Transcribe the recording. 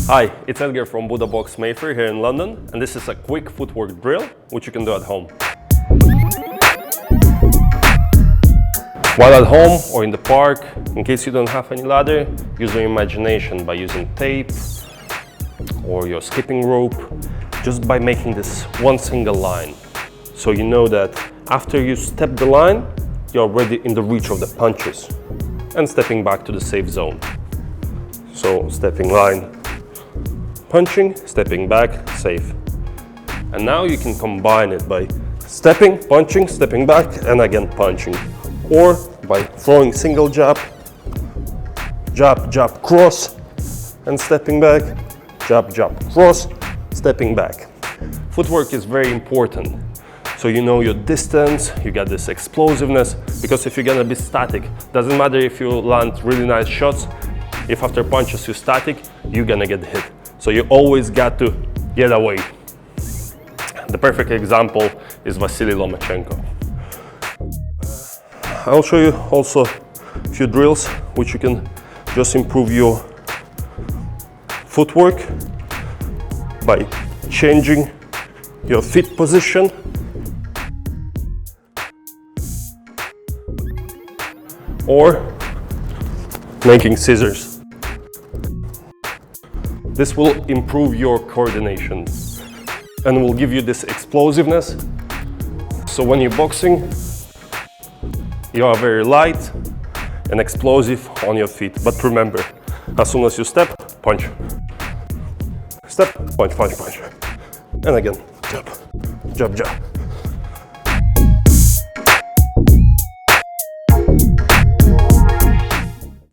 Hi, it's Edgar from BuddhaBox Mayfair here in London, and this is a quick footwork drill which you can do at home. While at home or in the park, in case you don't have any ladder, use your imagination by using tape or your skipping rope, just by making this one single line. So you know that after you step the line, you're already in the reach of the punches and stepping back to the safe zone. So stepping line, punching, stepping back, safe. And now you can combine it by stepping, punching, stepping back, and again punching. Or by throwing single jab, jab, jab, cross, and stepping back, jab, jab, cross, stepping back. Footwork is very important. So you know your distance, you got this explosiveness, because if you're gonna be static, doesn't matter if you land really nice shots, if after punches you're static, you're gonna get hit. So you always got to get away. The perfect example is Vasily Lomachenko. I'll show you also a few drills which you can just improve your footwork by changing your feet position or making scissors. This will improve your coordination and will give you this explosiveness. So when you're boxing, you are very light and explosive on your feet. But remember, as soon as you step, punch. Step, punch, punch, punch. And again, jab, jab, jab.